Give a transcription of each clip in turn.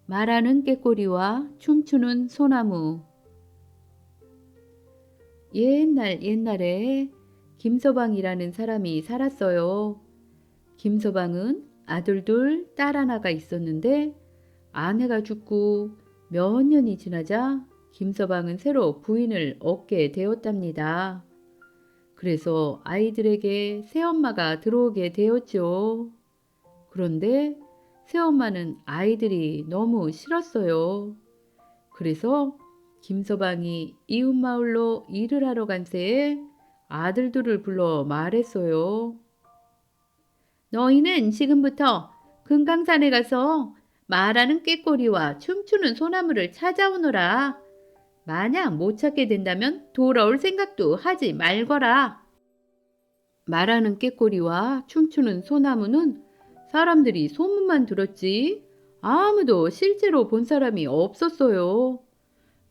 말하는 꾀꼬리와 춤추는 소나무. 옛날 옛날에 김서방이라는 사람이 살았어요. 김서방은 아들 둘, 딸 하나가 있었는데 아내가 죽고 몇 년이 지나자 김서방은 새로 부인을 얻게 되었답니다. 그래서 아이들에게 새엄마가 들어오게 되었죠. 그런데 새엄마는 아이들이 너무 싫었어요. 그래서 김서방이 이웃마을로 일을 하러 간 새에 아들들을 불러 말했어요. 너희는 지금부터 금강산에 가서 말하는 꾀꼬리와 춤추는 소나무를 찾아오너라. 만약 못 찾게 된다면 돌아올 생각도 하지 말거라. 말하는 꾀꼬리와 춤추는 소나무는 사람들이 소문만 들었지 아무도 실제로 본 사람이 없었어요.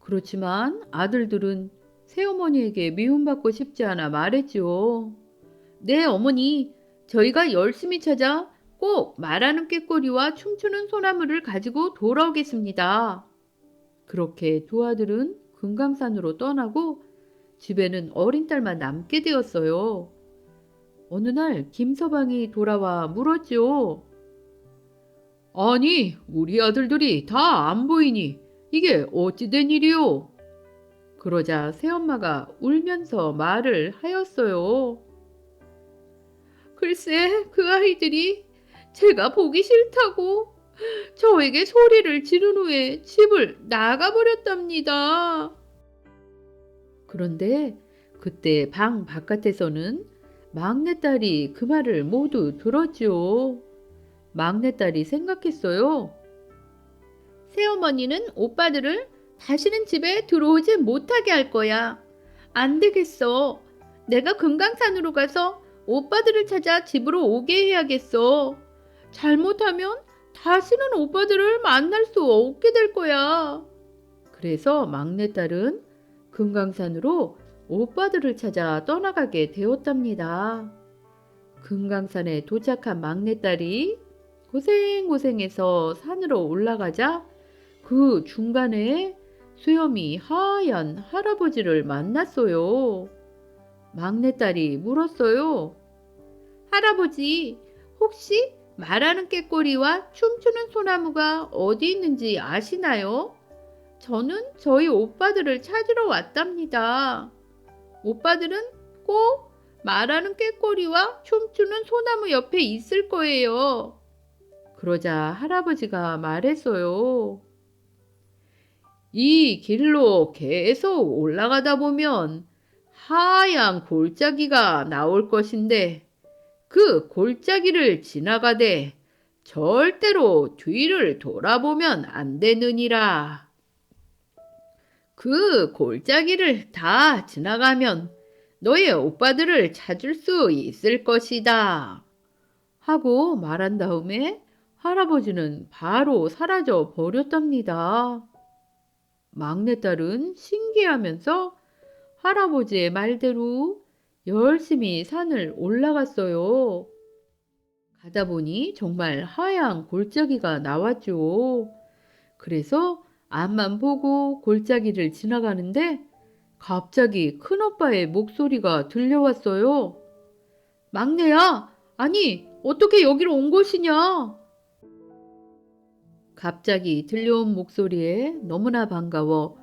그렇지만 아들들은 새어머니에게 미움받고 싶지 않아 말했지요. 네, 어머니, 저희가 열심히 찾아 꼭 말하는 꾀꼬리와 춤추는 소나무를 가지고 돌아오겠습니다. 그렇게 두 아들은 금강산으로 떠나고 집에는 어린 딸만 남게 되었어요. 어느 날 김서방이 돌아와 물었지요. 아니, 우리 아들들이 다 안 보이니 이게 어찌 된 일이오? 그러자 새엄마가 울면서 말을 하였어요. 글쎄, 그 아이들이 제가 보기 싫다고 저에게 소리를 지른 후에 집을 나가버렸답니다. 그런데 그때 방 바깥에서는 막내딸이 그 말을 모두 들었지요. 막내딸이 생각했어요. 새어머니는 오빠들을 다시는 집에 들어오지 못하게 할 거야. 안 되겠어. 내가 금강산으로 가서 오빠들을 찾아 집으로 오게 해야겠어. 잘못하면 다시는 오빠들을 만날 수 없게 될 거야. 그래서 막내딸은 금강산으로 오빠들을 찾아 떠나가게 되었답니다. 금강산에 도착한 막내딸이 고생고생해서 산으로 올라가자 그 중간에 수염이 하얀 할아버지를 만났어요. 막내딸이 물었어요. 할아버지, 혹시 말하는 꾀꼬리와 춤추는 소나무가 어디 있는지 아시나요? 저는 저희 오빠들을 찾으러 왔답니다. 오빠들은 꼭 말하는 꾀꼬리와 춤추는 소나무 옆에 있을 거예요. 그러자 할아버지가 말했어요. 이 길로 계속 올라가다 보면 하얀 골짜기가 나올 것인데 그 골짜기를 지나가되 절대로 뒤를 돌아보면 안 되느니라. 그 골짜기를 다 지나가면 너의 오빠들을 찾을 수 있을 것이다. 하고 말한 다음에 할아버지는 바로 사라져 버렸답니다. 막내딸은 신기하면서 할아버지의 말대로 열심히 산을 올라갔어요. 가다 보니 정말 하얀 골짜기가 나왔죠. 그래서 앞만 보고 골짜기를 지나가는데 갑자기 큰오빠의 목소리가 들려왔어요. 막내야, 아니, 어떻게 여기로 온 것이냐? 갑자기 들려온 목소리에 너무나 반가워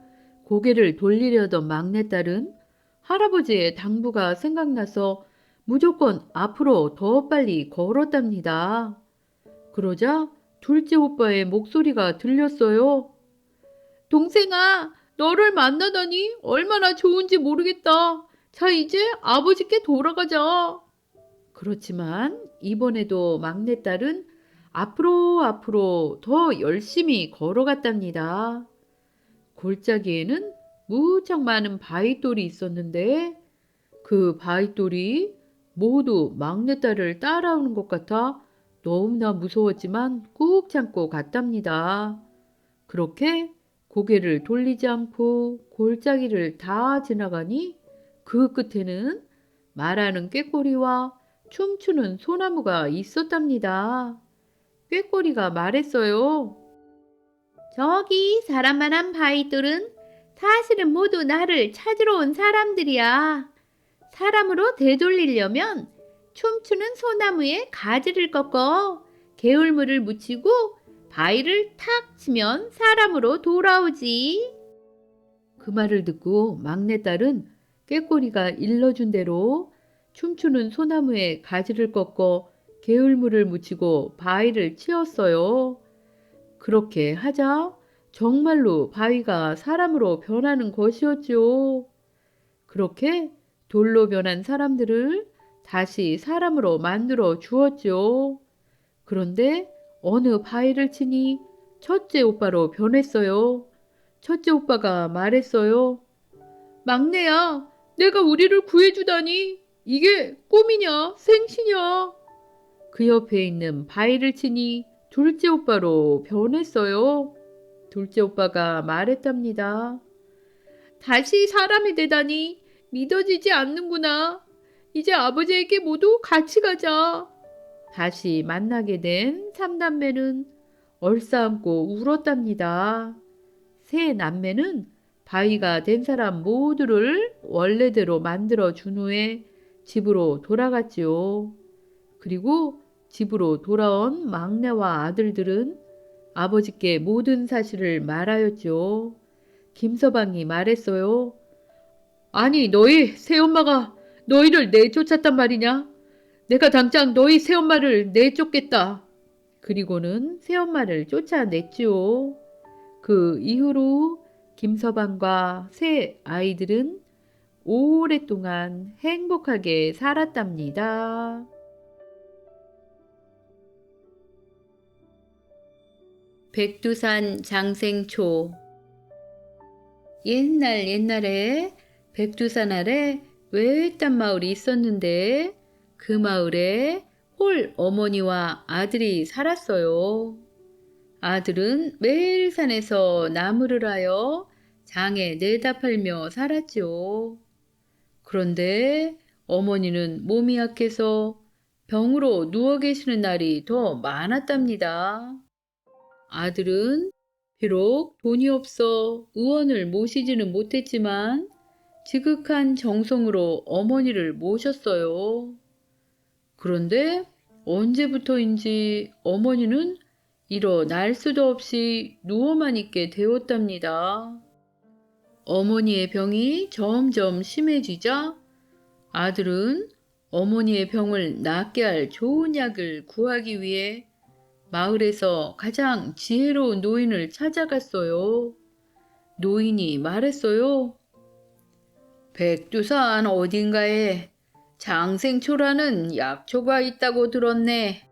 고개를 돌리려던 막내딸은 할아버지의 당부가 생각나서 무조건 앞으로 더 빨리 걸었답니다. 그러자 둘째 오빠의 목소리가 들렸어요. 동생아, 너를 만나다니 얼마나 좋은지 모르겠다. 자, 이제 아버지께 돌아가자. 그렇지만 이번에도 막내딸은 앞으로 더 열심히 걸어갔답니다. 골짜기에는 무척 많은 바위돌이 있었는데 그 바위돌이 모두 막내딸을 따라오는 것 같아 너무나 무서웠지만 꾹 참고 갔답니다. 그렇게 고개를 돌리지 않고 골짜기를 다 지나가니 그 끝에는 말하는 꾀꼬리와 춤추는 소나무가 있었답니다. 꾀꼬리가 말했어요. 저기 사람만한 바위들은 사실은 모두 나를 찾으러 온 사람들이야. 사람으로 되돌리려면 춤추는 소나무에 가지를 꺾어 개울물을 묻히고 바위를 탁 치면 사람으로 돌아오지. 그 말을 듣고 막내딸은 꾀꼬리가 일러준 대로 춤추는 소나무에 가지를 꺾어 개울물을 묻히고 바위를 치었어요. 그렇게 하자 정말로 바위가 사람으로 변하는 것이었죠. 그렇게 돌로 변한 사람들을 다시 사람으로 만들어 주었죠. 그런데 어느 바위를 치니 첫째 오빠로 변했어요. 첫째 오빠가 말했어요. 막내야, 내가 우리를 구해주다니. 이게 꿈이냐, 생시냐? 그 옆에 있는 바위를 치니 둘째 오빠로 변했어요. 둘째 오빠가 말했답니다. 다시 사람이 되다니 믿어지지 않는구나. 이제 아버지에게 모두 같이 가자. 다시 만나게 된 삼남매는 얼싸안고 울었답니다. 세 남매는 바위가 된 사람 모두를 원래대로 만들어 준 후에 집으로 돌아갔지요. 그리고 집으로 돌아온 막내와 아들들은 아버지께 모든 사실을 말하였죠. 김서방이 말했어요. 아니, 너희 새엄마가 너희를 내쫓았단 말이냐? 내가 당장 너희 새엄마를 내쫓겠다. 그리고는 새엄마를 쫓아냈지요. 그 이후로 김서방과 새 아이들은 오랫동안 행복하게 살았답니다. 백두산 장생초. 옛날에 백두산 아래 외딴 마을이 있었는데 그 마을에 홀 어머니와 아들이 살았어요. 아들은 매일 산에서 나무를 하여 장에 내다 팔며 살았죠. 그런데 어머니는 몸이 약해서 병으로 누워 계시는 날이 더 많았답니다. 아들은 비록 돈이 없어 의원을 모시지는 못했지만 지극한 정성으로 어머니를 모셨어요. 그런데 언제부터인지 어머니는 일어날 수도 없이 누워만 있게 되었답니다. 어머니의 병이 점점 심해지자 아들은 어머니의 병을 낫게 할 좋은 약을 구하기 위해 마을에서 가장 지혜로운 노인을 찾아갔어요. 노인이 말했어요. 백두산 어딘가에 장생초라는 약초가 있다고 들었네.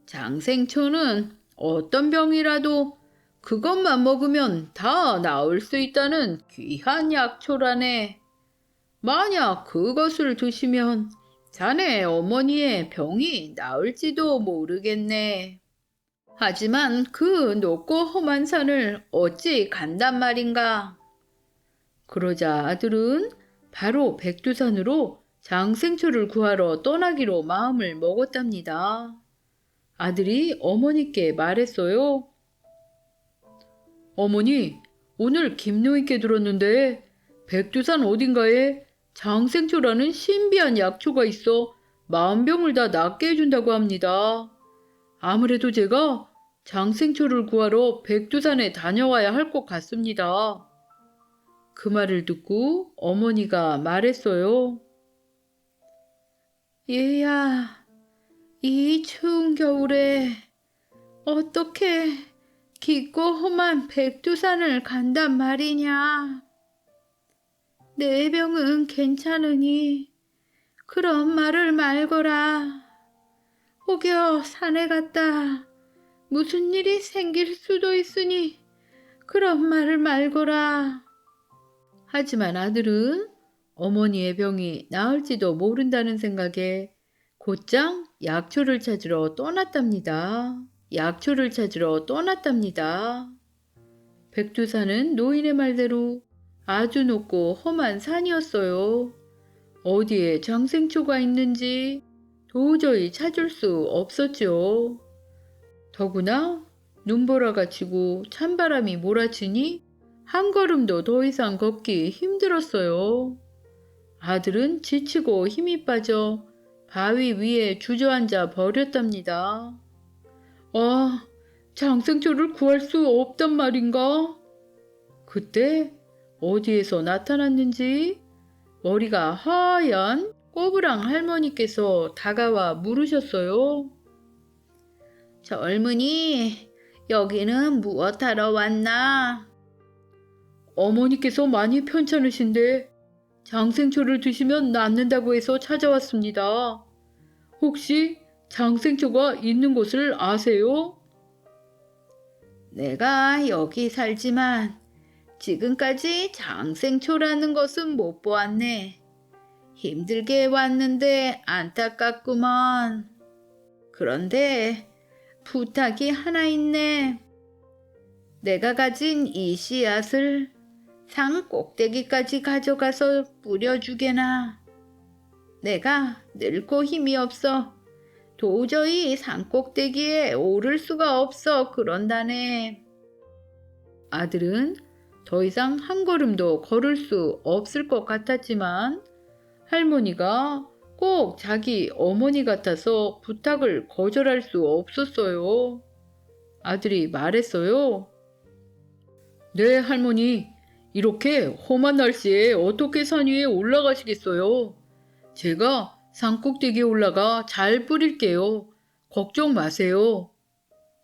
장생초는 어떤 병이라도 그것만 먹으면 다 나을 수 있다는 귀한 약초라네. 만약 그것을 드시면 자네 어머니의 병이 나을지도 모르겠네. 하지만 그 높고 험한 산을 어찌 간단 말인가? 그러자 아들은 바로 백두산으로 장생초를 구하러 떠나기로 마음을 먹었답니다. 아들이 어머니께 말했어요. 어머니, 오늘 김노인께 들었는데 백두산 어딘가에 장생초라는 신비한 약초가 있어 만병을 다 낫게 해준다고 합니다. 아무래도 제가 장생초를 구하러 백두산에 다녀와야 할 것 같습니다. 그 말을 듣고 어머니가 말했어요. 얘야, 이 추운 겨울에 어떻게 깊고 험한 백두산을 간단 말이냐. 내 병은 괜찮으니 그런 말을 말거라. 혹여 산에 갔다 무슨 일이 생길 수도 있으니 그런 말을 말거라. 하지만 아들은 어머니의 병이 나을지도 모른다는 생각에 곧장 약초를 찾으러 떠났답니다. 백두산은 노인의 말대로 아주 높고 험한 산이었어요. 어디에 장생초가 있는지 도저히 찾을 수 없었죠. 더구나 눈보라가 치고 찬바람이 몰아치니 한 걸음도 더 이상 걷기 힘들었어요. 아들은 지치고 힘이 빠져 바위 위에 주저앉아 버렸답니다. 아, 장생초를 구할 수 없단 말인가? 그때 어디에서 나타났는지 머리가 하얀 꼬부랑 할머니께서 다가와 물으셨어요. 젊은이, 여기는 무엇하러 왔나? 어머니께서 많이 편찮으신데 장생초를 드시면 낫는다고 해서 찾아왔습니다. 혹시 장생초가 있는 곳을 아세요? 내가 여기 살지만 지금까지 장생초라는 것은 못 보았네. 힘들게 왔는데 안타깝구먼. 그런데 부탁이 하나 있네. 내가 가진 이 씨앗을 산 꼭대기까지 가져가서 뿌려주게나. 내가 늙고 힘이 없어 도저히 산 꼭대기에 오를 수가 없어 그런다네. 아들은 더 이상 한 걸음도 걸을 수 없을 것 같았지만 할머니가 꼭 자기 어머니 같아서 부탁을 거절할 수 없었어요. 아들이 말했어요. 네, 할머니. 이렇게 험한 날씨에 어떻게 산 위에 올라가시겠어요? 제가 산꼭대기에 올라가 잘 뿌릴게요. 걱정 마세요.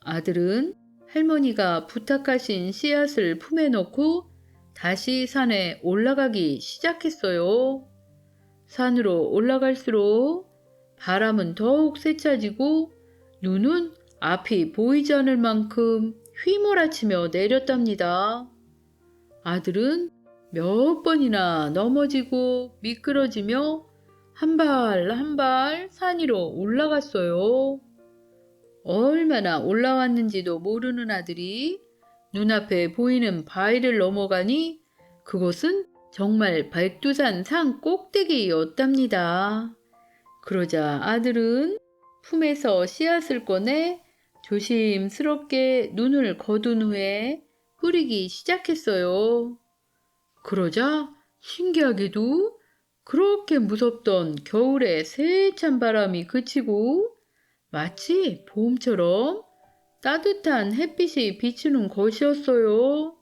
아들은 할머니가 부탁하신 씨앗을 품에 넣고 다시 산에 올라가기 시작했어요. 산으로 올라갈수록 바람은 더욱 세차지고 눈은 앞이 보이지 않을 만큼 휘몰아치며 내렸답니다. 아들은 몇 번이나 넘어지고 미끄러지며 한 발 한 발 산 위로 올라갔어요. 얼마나 올라왔는지도 모르는 아들이 눈앞에 보이는 바위를 넘어가니 그곳은 정말 백두산 산 꼭대기였답니다. 그러자 아들은 품에서 씨앗을 꺼내 조심스럽게 눈을 거둔 후에 뿌리기 시작했어요. 그러자 신기하게도 그렇게 무섭던 겨울의 세찬 바람이 그치고 마치 봄처럼 따뜻한 햇빛이 비치는 것이었어요.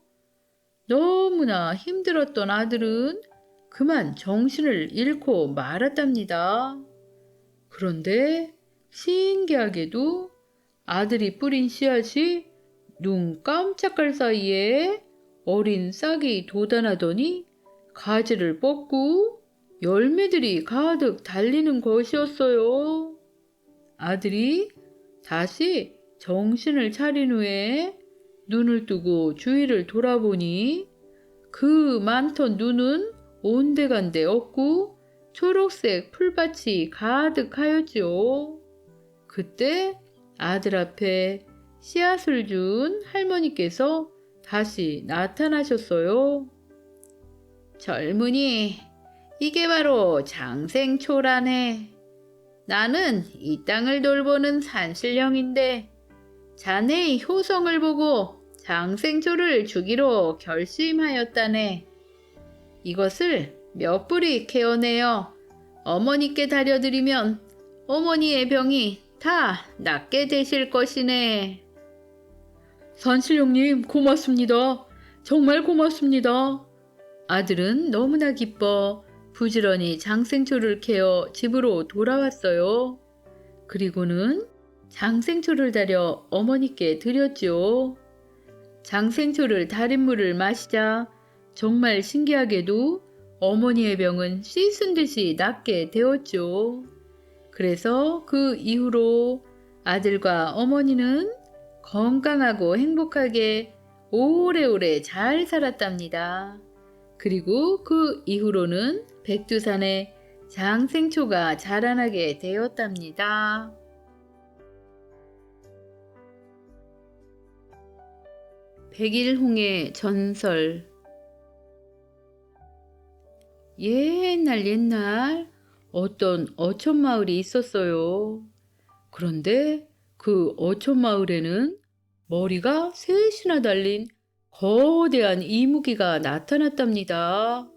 너무나 힘들었던 아들은 그만 정신을 잃고 말았답니다. 그런데 신기하게도 아들이 뿌린 씨앗이 눈 깜짝할 사이에 어린 싹이 돋아나더니 가지를 뻗고 열매들이 가득 달리는 것이었어요. 아들이 다시 정신을 차린 후에 눈을 뜨고 주위를 돌아보니 그 많던 눈은 온데간데 없고 초록색 풀밭이 가득하였지요. 그때 아들 앞에 씨앗을 준 할머니께서 다시 나타나셨어요. 젊은이, 이게 바로 장생초라네. 나는 이 땅을 돌보는 산신령인데 자네의 효성을 보고 장생초를 주기로 결심하였다네. 이것을 몇 뿌리 캐어내어 어머니께 다려드리면 어머니의 병이 다 낫게 되실 것이네. 산신령님, 고맙습니다. 정말 고맙습니다. 아들은 너무나 기뻐 부지런히 장생초를 캐어 집으로 돌아왔어요. 그리고는 장생초를 다려 어머니께 드렸지요. 장생초를 달인 물을 마시자 정말 신기하게도 어머니의 병은 씻은 듯이 낫게 되었죠. 그래서 그 이후로 아들과 어머니는 건강하고 행복하게 오래오래 잘 살았답니다. 그리고 그 이후로는 백두산에 장생초가 자라나게 되었답니다. 백일홍의 전설. 옛날 어떤 어촌마을이 있었어요. 그런데 그 어촌마을에는 머리가 셋이나 달린 거대한 이무기가 나타났답니다.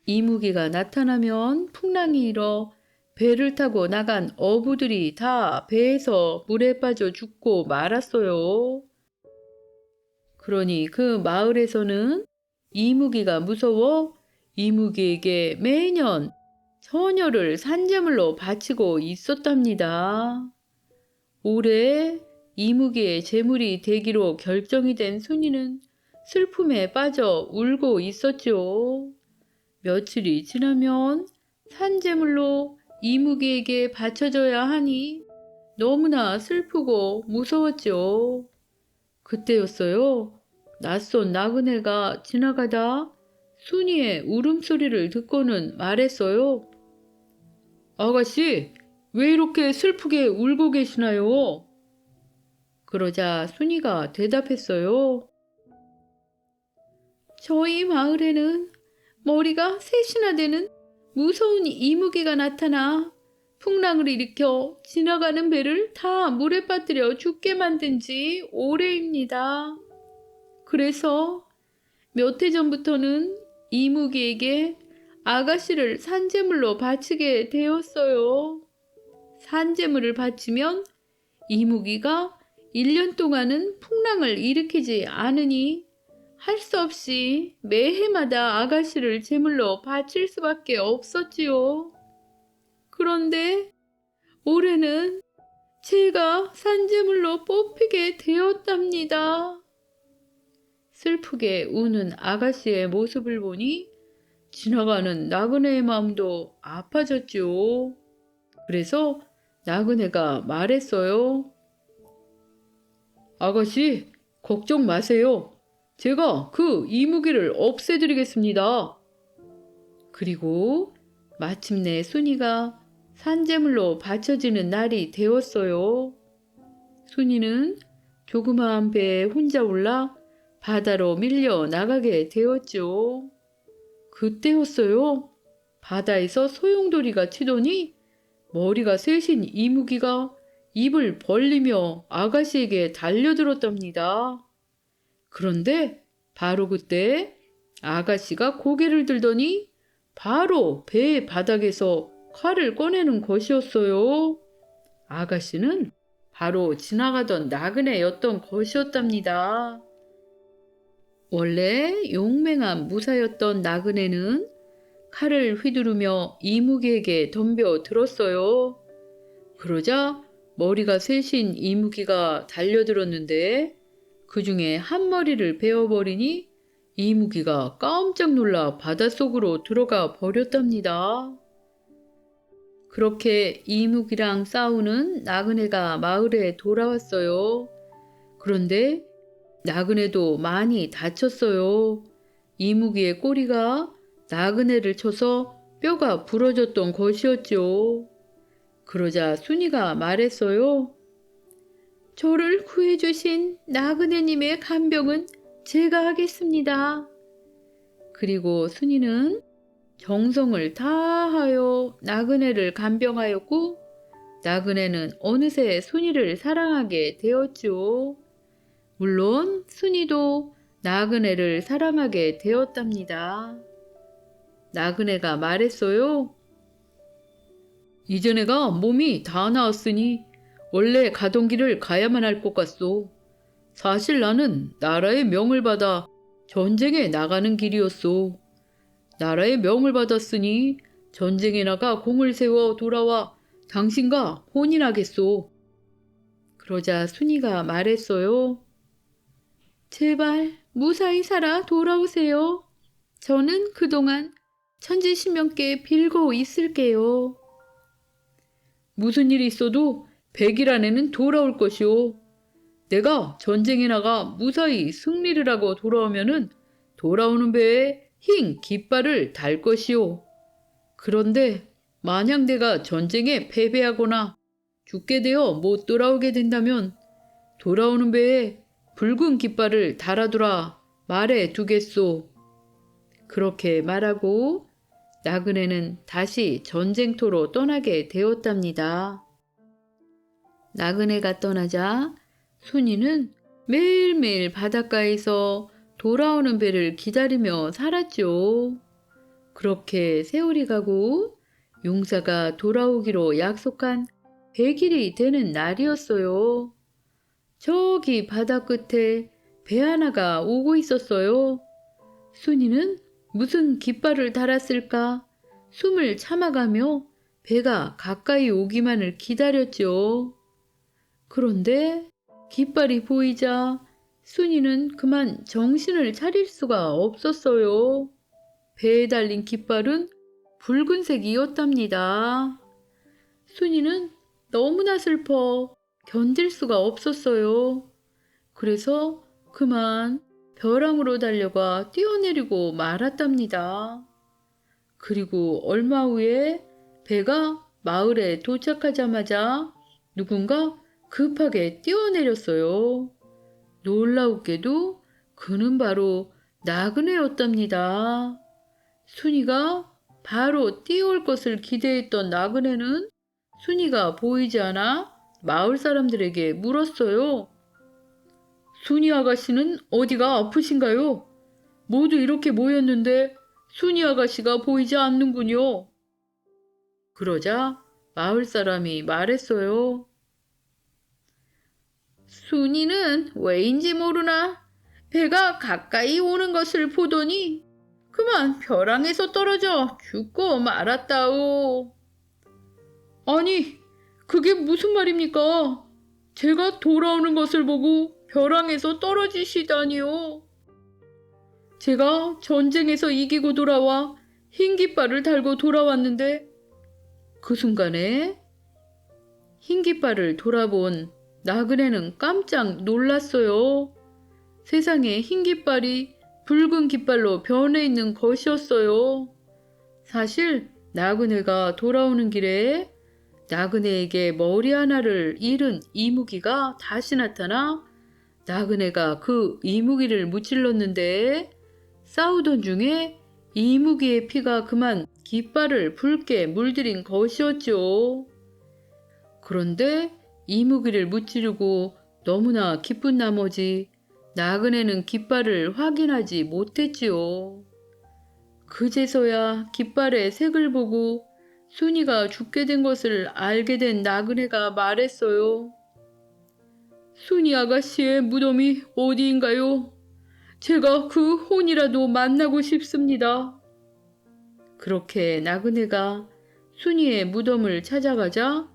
이무기가 나타나면 풍랑이 일어 배를 타고 나간 어부들이 다 배에서 물에 빠져 죽고 말았어요. 그러니 그 마을에서는 이무기가 무서워 이무기에게 매년 처녀를 산재물로 바치고 있었답니다. 올해 이무기의 제물이 되기로 결정이 된 순이는 슬픔에 빠져 울고 있었죠. 며칠이 지나면 산재물로 이무기에게 바쳐져야 하니 너무나 슬프고 무서웠죠. 그때였어요. 낯선 나그네가 지나가다 순이의 울음소리를 듣고는 말했어요. 아가씨, 왜 이렇게 슬프게 울고 계시나요? 그러자 순이가 대답했어요. 저희 마을에는 머리가 셋이나 되는 무서운 이무기가 나타나 풍랑을 일으켜 지나가는 배를 다 물에 빠뜨려 죽게 만든 지 오래입니다. 그래서 몇 해 전부터는 이무기에게 아가씨를 산재물로 바치게 되었어요. 산재물을 바치면 이무기가 1년 동안은 풍랑을 일으키지 않으니 할 수 없이 매해마다 아가씨를 제물로 바칠 수밖에 없었지요. 그런데 올해는 제가 산재물로 뽑히게 되었답니다. 슬프게 우는 아가씨의 모습을 보니 지나가는 나그네의 마음도 아파졌죠. 그래서 나그네가 말했어요. 아가씨, 걱정 마세요. 제가 그 이무기를 없애드리겠습니다. 그리고 마침내 순이가 산재물로 바쳐지는 날이 되었어요. 순이는 조그마한 배에 혼자 올라 바다로 밀려 나가게 되었죠. 그때였어요. 바다에서 소용돌이가 치더니 머리가 셋인 이무기가 입을 벌리며 아가씨에게 달려들었답니다. 그런데 바로 그때 아가씨가 고개를 들더니 바로 배 바닥에서 칼을 꺼내는 것이었어요. 아가씨는 바로 지나가던 나그네였던 것이었답니다. 원래 용맹한 무사였던 나그네는 칼을 휘두르며 이무기에게 덤벼들었어요. 그러자 머리가 셋인 이무기가 달려들었는데 그 중에 한 머리를 베어버리니 이무기가 깜짝 놀라 바닷속으로 들어가 버렸답니다. 그렇게 이무기랑 싸우는 나그네가 마을에 돌아왔어요. 그런데 나그네도 많이 다쳤어요. 이무기의 꼬리가 나그네를 쳐서 뼈가 부러졌던 것이었죠. 그러자 순이가 말했어요. 저를 구해주신 나그네님의 간병은 제가 하겠습니다. 그리고 순이는 정성을 다하여 나그네를 간병하였고 나그네는 어느새 순이를 사랑하게 되었죠. 물론 순이도 나그네를 사랑하게 되었답니다. 나그네가 말했어요. 이제 내가 몸이 다 나았으니 원래 가던 길을 가야만 할 것 같소. 사실 나는 나라의 명을 받아 전쟁에 나가는 길이었소. 나라의 명을 받았으니 전쟁에 나가 공을 세워 돌아와 당신과 혼인하겠소. 그러자 순이가 말했어요. 제발 무사히 살아 돌아오세요. 저는 그동안 천지신명께 빌고 있을게요. 무슨 일이 있어도 100일 안에는 돌아올 것이오. 내가 전쟁에 나가 무사히 승리를 하고 돌아오면은 돌아오는 배에 흰 깃발을 달 것이오. 그런데 만약 내가 전쟁에 패배하거나 죽게 되어 못 돌아오게 된다면 돌아오는 배에 붉은 깃발을 달아두라 말해 두겠소. 그렇게 말하고 나그네는 다시 전쟁터로 떠나게 되었답니다. 나그네가 떠나자 순이는 매일매일 바닷가에서 돌아오는 배를 기다리며 살았죠. 그렇게 세월이 가고 용사가 돌아오기로 약속한 100일이 되는 날이었어요. 저기 바다 끝에 배 하나가 오고 있었어요. 순이는 무슨 깃발을 달았을까 숨을 참아가며 배가 가까이 오기만을 기다렸죠. 그런데 깃발이 보이자 순이는 그만 정신을 차릴 수가 없었어요. 배에 달린 깃발은 붉은색이었답니다. 순이는 너무나 슬퍼 견딜 수가 없었어요. 그래서 그만 벼랑으로 달려가 뛰어내리고 말았답니다. 그리고 얼마 후에 배가 마을에 도착하자마자 누군가 급하게 뛰어내렸어요. 놀라웠게도 그는 바로 나그네였답니다. 순이가 바로 뛰어올 것을 기대했던 나그네는 순이가 보이지 않아 마을 사람들에게 물었어요. 순이 아가씨는 어디가 아프신가요? 모두 이렇게 모였는데 순이 아가씨가 보이지 않는군요. 그러자 마을 사람이 말했어요. 순이는 왜인지 모르나 배가 가까이 오는 것을 보더니 그만 벼랑에서 떨어져 죽고 말았다오. 아니, 그게 무슨 말입니까? 제가 돌아오는 것을 보고 벼랑에서 떨어지시다니요. 제가 전쟁에서 이기고 돌아와 흰 깃발을 달고 돌아왔는데 그 순간에 흰 깃발을 돌아본 나그네는 깜짝 놀랐어요. 세상에 흰 깃발이 붉은 깃발로 변해 있는 것이었어요. 사실 나그네가 돌아오는 길에 나그네에게 머리 하나를 잃은 이무기가 다시 나타나 나그네가 그 이무기를 무찔렀는데 싸우던 중에 이무기의 피가 그만 깃발을 붉게 물들인 것이었죠. 그런데 이무기를 무찌르고 너무나 기쁜 나머지 나그네는 깃발을 확인하지 못했지요. 그제서야 깃발의 색을 보고 순이가 죽게 된 것을 알게 된 나그네가 말했어요. 순이 아가씨의 무덤이 어디인가요? 제가 그 혼이라도 만나고 싶습니다. 그렇게 나그네가 순이의 무덤을 찾아가자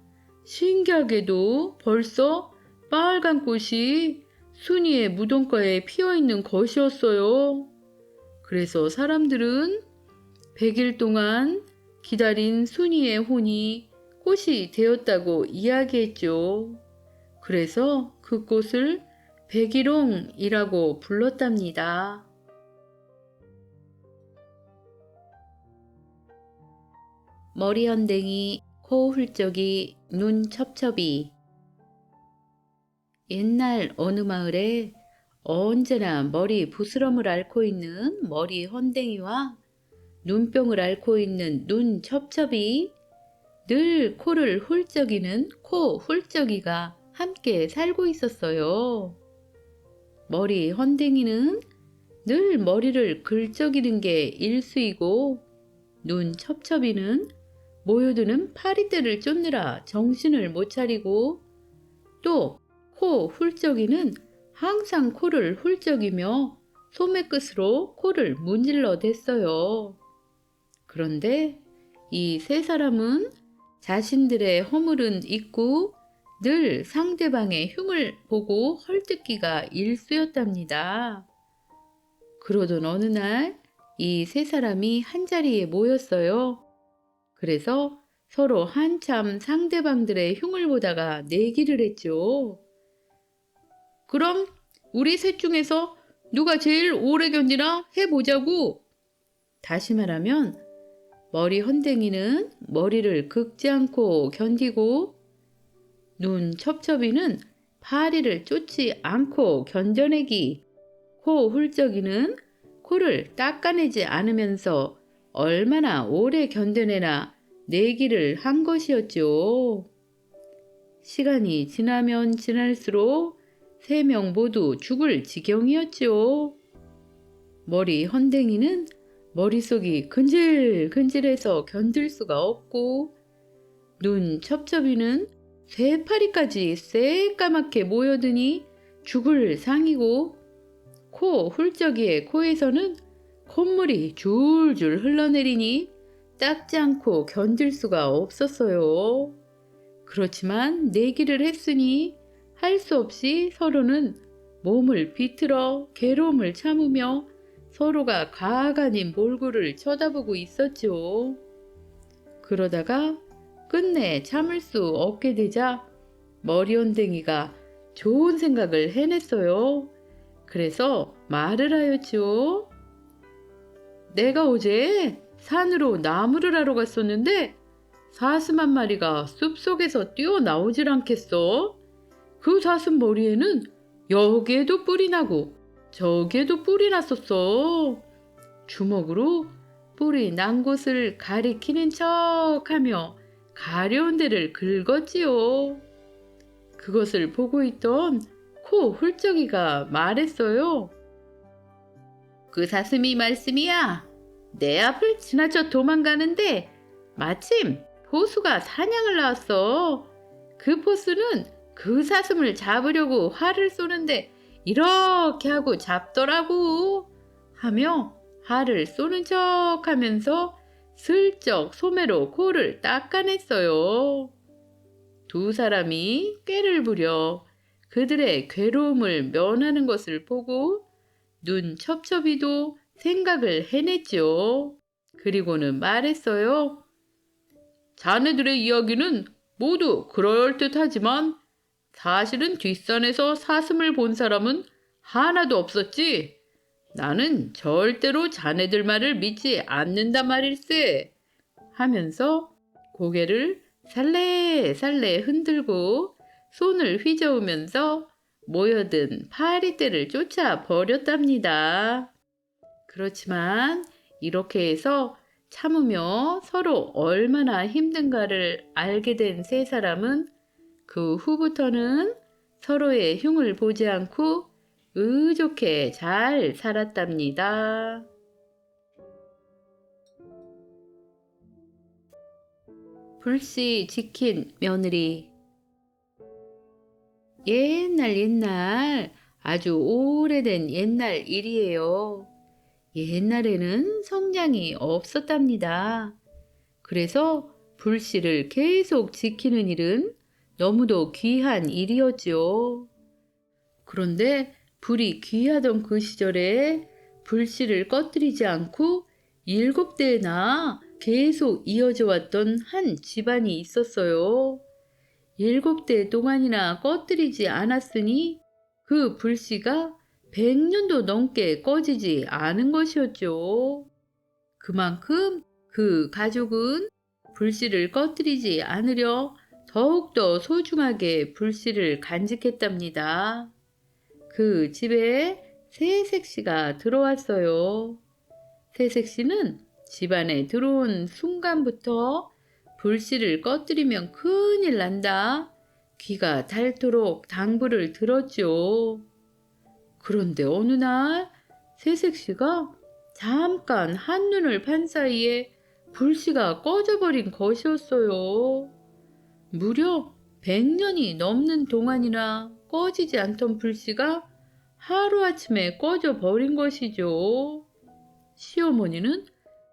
신기하게도 벌써 빨간 꽃이 순이의 무덤가에 피어있는 것이었어요. 그래서 사람들은 100일 동안 기다린 순이의 혼이 꽃이 되었다고 이야기했죠. 그래서 그 꽃을 백일홍이라고 불렀답니다. 머리 헌댕이, 코 훌쩍이, 눈 첩첩이. 옛날 어느 마을에 언제나 머리 부스럼을 앓고 있는 머리 헌댕이와 눈병을 앓고 있는 눈 첩첩이, 늘 코를 훌쩍이는 코 훌쩍이가 함께 살고 있었어요. 머리 헌댕이는 늘 머리를 긁적이는 게 일수이고 눈 첩첩이는 모여드는 파리떼를 쫓느라 정신을 못 차리고 또 코 훌쩍이는 항상 코를 훌쩍이며 소매 끝으로 코를 문질러 댔어요. 그런데 이 세 사람은 자신들의 허물은 있고 늘 상대방의 흉을 보고 헐뜯기가 일쑤였답니다. 그러던 어느 날 이 세 사람이 한자리에 모였어요. 그래서 서로 한참 상대방들의 흉을 보다가 내기를 했죠. 그럼 우리 셋 중에서 누가 제일 오래 견디나 해보자고. 다시 말하면 머리 헌댕이는 머리를 긁지 않고 견디고 눈 첩첩이는 파리를 쫓지 않고 견뎌내기, 코 훌쩍이는 코를 닦아내지 않으면서 얼마나 오래 견뎌내나 내기를 한 것이었죠. 시간이 지나면 지날수록 세 명 모두 죽을 지경이었지요. 머리 헌댕이는 머릿속이 근질근질해서 견딜 수가 없고, 눈 첩첩이는 세 파리까지 새까맣게 모여드니 죽을 상이고, 코 훌쩍이의 코에서는 콧물이 줄줄 흘러내리니 닦지 않고 견딜 수가 없었어요. 그렇지만 내기를 했으니 할 수 없이 서로는 몸을 비틀어 괴로움을 참으며 서로가 가학 아닌 몰골을 쳐다보고 있었죠. 그러다가 끝내 참을 수 없게 되자 머리언댕이가 좋은 생각을 해냈어요. 그래서 말을 하였지요. 내가 어제 산으로 나무를 하러 갔었는데 사슴 한 마리가 숲속에서 뛰어나오질 않겠어? 그 사슴 머리에는 여기에도 뿔이 나고 저기에도 뿔이 났었어. 주먹으로 뿔이 난 곳을 가리키는 척하며 가려운 데를 긁었지요. 그것을 보고 있던 코 훌쩍이가 말했어요. 그 사슴이 말씀이야. 내 앞을 지나쳐 도망가는데 마침 포수가 사냥을 나왔어. 그 포수는 그 사슴을 잡으려고 활을 쏘는데 이렇게 하고 잡더라고 하며 활을 쏘는 척 하면서 슬쩍 소매로 코를 닦아냈어요. 두 사람이 꾀를 부려 그들의 괴로움을 면하는 것을 보고 눈 첩첩이도 생각을 해냈죠. 그리고는 말했어요. 자네들의 이야기는 모두 그럴듯하지만 사실은 뒷산에서 사슴을 본 사람은 하나도 없었지. 나는 절대로 자네들 말을 믿지 않는단 말일세. 하면서 고개를 살래살래 흔들고 손을 휘저으면서 모여든 파리떼를 쫓아 버렸답니다. 그렇지만 이렇게 해서 참으며 서로 얼마나 힘든가를 알게 된 세 사람은 그 후부터는 서로의 흉을 보지 않고 의좋게 잘 살았답니다. 불씨 지킨 며느리. 옛날 아주 오래된 옛날 일이에요. 옛날에는 성냥이 없었답니다. 그래서 불씨를 계속 지키는 일은 너무도 귀한 일이었지요. 그런데 불이 귀하던 그 시절에 불씨를 꺼뜨리지 않고 7대나 계속 이어져 왔던 한 집안이 있었어요. 7대 동안이나 꺼뜨리지 않았으니 그 불씨가 100년도 넘게 꺼지지 않은 것이었죠. 그만큼 그 가족은 불씨를 꺼뜨리지 않으려 더욱더 소중하게 불씨를 간직했답니다. 그 집에 새색시가 들어왔어요. 새색시는 집안에 들어온 순간부터 불씨를 꺼뜨리면 큰일 난다. 귀가 닳도록 당부를 들었죠. 그런데 어느 날 새색시가 잠깐 한눈을 판 사이에 불씨가 꺼져버린 것이었어요. 무려 100년이 넘는 동안이나 꺼지지 않던 불씨가 하루아침에 꺼져버린 것이죠. 시어머니는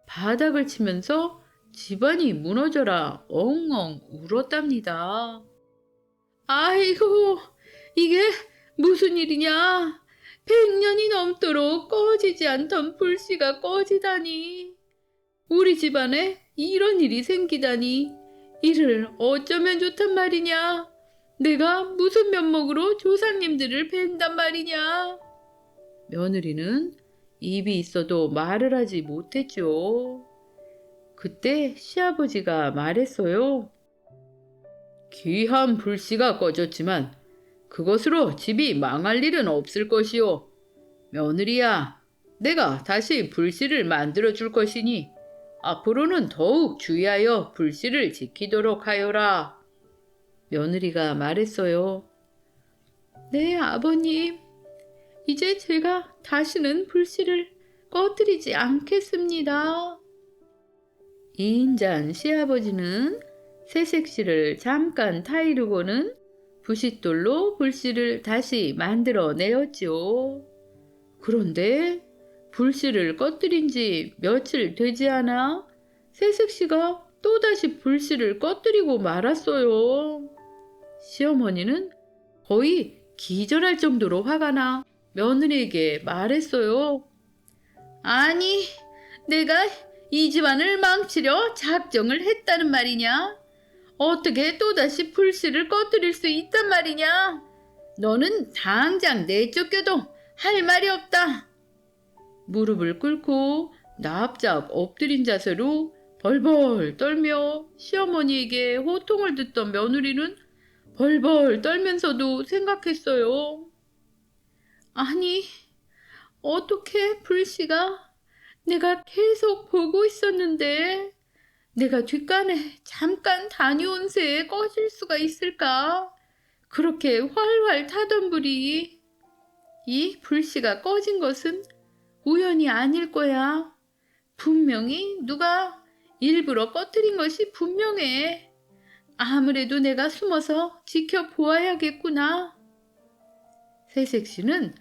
바닥을 치면서 집안이 무너져라 엉엉 울었답니다. 아이고, 이게 무슨 일이냐? 100년이 넘도록 꺼지지 않던 불씨가 꺼지다니. 우리 집안에 이런 일이 생기다니. 이를 어쩌면 좋단 말이냐? 내가 무슨 면목으로 조상님들을 뵌단 말이냐? 며느리는 입이 있어도 말을 하지 못했죠. 그때 시아버지가 말했어요. 귀한 불씨가 꺼졌지만 그것으로 집이 망할 일은 없을 것이오. 며느리야, 내가 다시 불씨를 만들어 줄 것이니 앞으로는 더욱 주의하여 불씨를 지키도록 하여라. 며느리가 말했어요. 네, 아버님. 이제 제가 다시는 불씨를 꺼뜨리지 않겠습니다. 인잔 시아버지는 새색시를 잠깐 타이르고는 부싯돌로 불씨를 다시 만들어내었지요. 그런데 불씨를 꺼뜨린 지 며칠 되지 않아 새색시가 또다시 불씨를 꺼뜨리고 말았어요. 시어머니는 거의 기절할 정도로 화가 나 며느리에게 말했어요. 아니, 내가 이 집안을 망치려 작정을 했다는 말이냐? 어떻게 또다시 불씨를 꺼뜨릴 수 있단 말이냐? 너는 당장 내쫓겨도 할 말이 없다. 무릎을 꿇고 납작 엎드린 자세로 벌벌 떨며 시어머니에게 호통을 듣던 며느리는 벌벌 떨면서도 생각했어요. 아니, 어떻게 불씨가 내가 계속 보고 있었는데 내가 뒷간에 잠깐 다녀온 새에 꺼질 수가 있을까? 그렇게 활활 타던 불이 이 불씨가 꺼진 것은 우연이 아닐 거야. 분명히 누가 일부러 꺼뜨린 것이 분명해. 아무래도 내가 숨어서 지켜보아야겠구나. 새색시는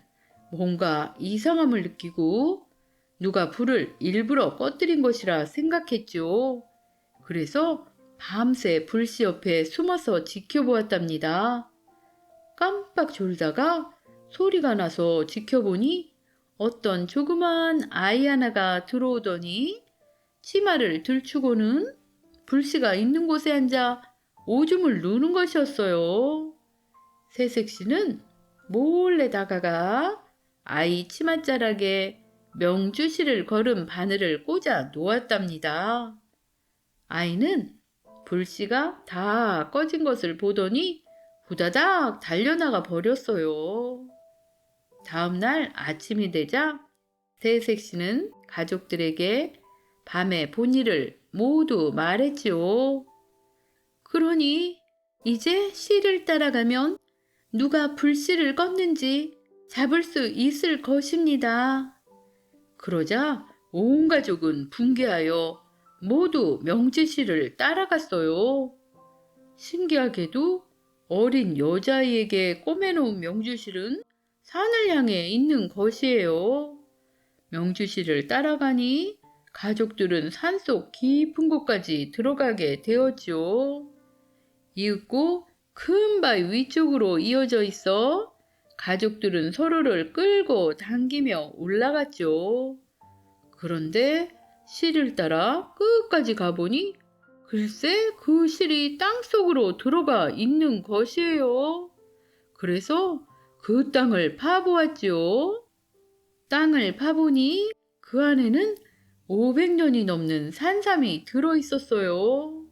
뭔가 이상함을 느끼고 누가 불을 일부러 꺼뜨린 것이라 생각했죠. 그래서 밤새 불씨 옆에 숨어서 지켜보았답니다. 깜빡 졸다가 소리가 나서 지켜보니 어떤 조그만 아이 하나가 들어오더니 치마를 들추고는 불씨가 있는 곳에 앉아 오줌을 누는 것이었어요. 새색시는 몰래 다가가 아이 치맛자락에 명주실을 걸은 바늘을 꽂아 놓았답니다. 아이는 불씨가 다 꺼진 것을 보더니 후다닥 달려나가 버렸어요. 다음 날 아침이 되자 새색시는 가족들에게 밤에 본 일을 모두 말했지요. 그러니 이제 씨를 따라가면 누가 불씨를 껐는지 잡을 수 있을 것입니다. 그러자 온 가족은 분개하여 모두 명주씨를 따라갔어요. 신기하게도 어린 여자아이에게 꼬매놓은 명주실은 산을 향해 있는 것이에요. 명주실을 따라가니 가족들은 산속 깊은 곳까지 들어가게 되었죠. 이윽고 큰 바위 위쪽으로 이어져 있어 가족들은 서로를 끌고 당기며 올라갔죠. 그런데 실을 따라 끝까지 가보니 글쎄 그 실이 땅속으로 들어가 있는 것이에요. 그래서 그 땅을 파보았지요. 땅을 파보니 그 안에는 500년이 넘는 산삼이 들어있었어요.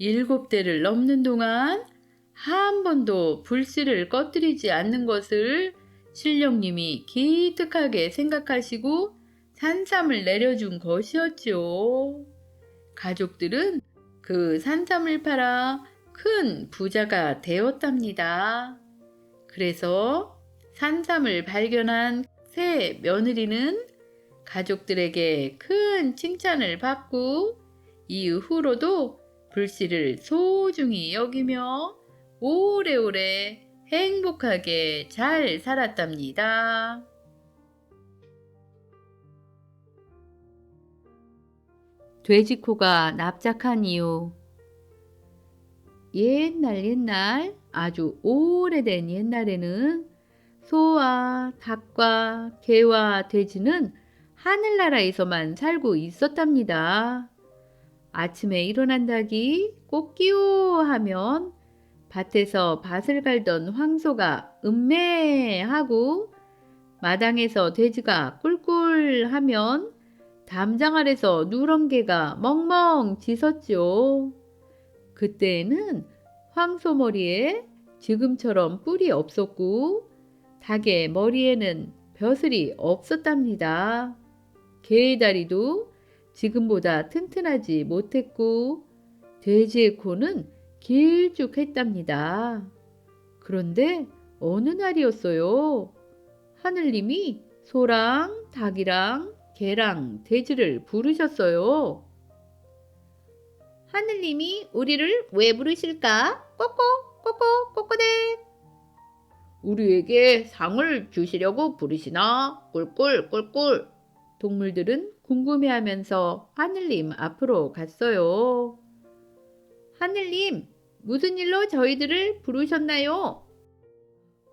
7대를 넘는 동안 한 번도 불씨를 꺼뜨리지 않는 것을 신령님이 기특하게 생각하시고 산삼을 내려준 것이었지요. 가족들은 그 산삼을 팔아 큰 부자가 되었답니다. 그래서 산삼을 발견한 새 며느리는 가족들에게 큰 칭찬을 받고 이후로도 불씨를 소중히 여기며 오래오래 행복하게 잘 살았답니다. 돼지코가 납작한 이유. 옛날 아주 오래된 옛날에는 소와 닭과 개와 돼지는 하늘나라에서만 살고 있었답니다. 아침에 일어난 닭이 꼬끼요 하면 밭에서 밭을 갈던 황소가 음매하고 마당에서 돼지가 꿀꿀 하면 담장 아래서 누런 개가 멍멍 짖었죠. 그때에는 황소 머리에 지금처럼 뿔이 없었고 닭의 머리에는 벼슬이 없었답니다. 개의 다리도 지금보다 튼튼하지 못했고 돼지의 코는 길쭉했답니다. 그런데 어느 날이었어요. 하늘님이 소랑 닭이랑 개랑 돼지를 부르셨어요. 하늘님이 우리를 왜 부르실까? 꼬꼬 꼬꼬 꼬꼬대. 우리에게 상을 주시려고 부르시나? 꿀꿀 꿀꿀. 동물들은 궁금해하면서 하늘님 앞으로 갔어요. 하늘님, 무슨 일로 저희들을 부르셨나요?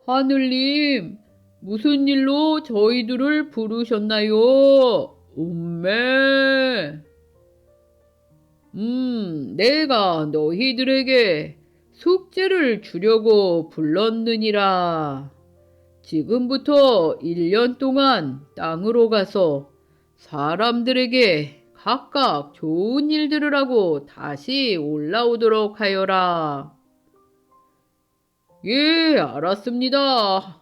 하늘님, 무슨 일로 저희들을 부르셨나요? 음메. 내가 너희들에게 숙제를 주려고 불렀느니라. 지금부터 1년 동안 땅으로 가서 사람들에게 각각 좋은 일들을 하고 다시 올라오도록 하여라. 예, 알았습니다.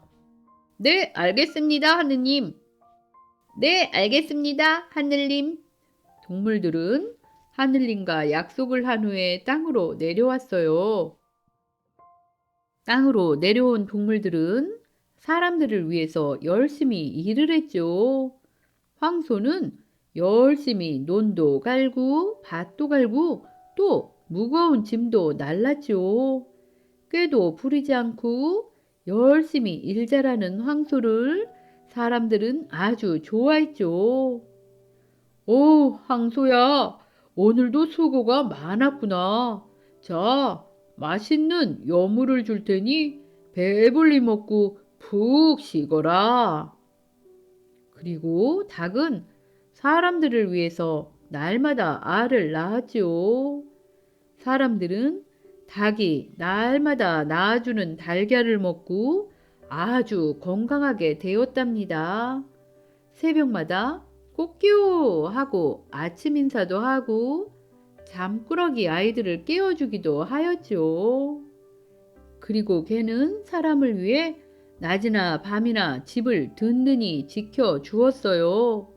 네, 알겠습니다, 하느님. 네, 알겠습니다, 하늘님. 동물들은 하늘님과 약속을 한 후에 땅으로 내려왔어요. 땅으로 내려온 동물들은 사람들을 위해서 열심히 일을 했죠. 황소는 열심히 논도 갈고 밭도 갈고 또 무거운 짐도 날랐죠. 꾀도 부리지 않고 열심히 일 잘하는 황소를 사람들은 아주 좋아했죠. 오, 황소야, 오늘도 수고가 많았구나. 자, 맛있는 여물을 줄 테니 배불리 먹고 푹 쉬거라. 그리고 닭은 사람들을 위해서 날마다 알을 낳았지요. 사람들은 닭이 날마다 낳아주는 달걀을 먹고 아주 건강하게 되었답니다. 새벽마다 꼬끼오 하고 아침 인사도 하고 잠꾸러기 아이들을 깨워주기도 하였죠. 그리고 개는 사람을 위해 낮이나 밤이나 집을 든든히 지켜 주었어요.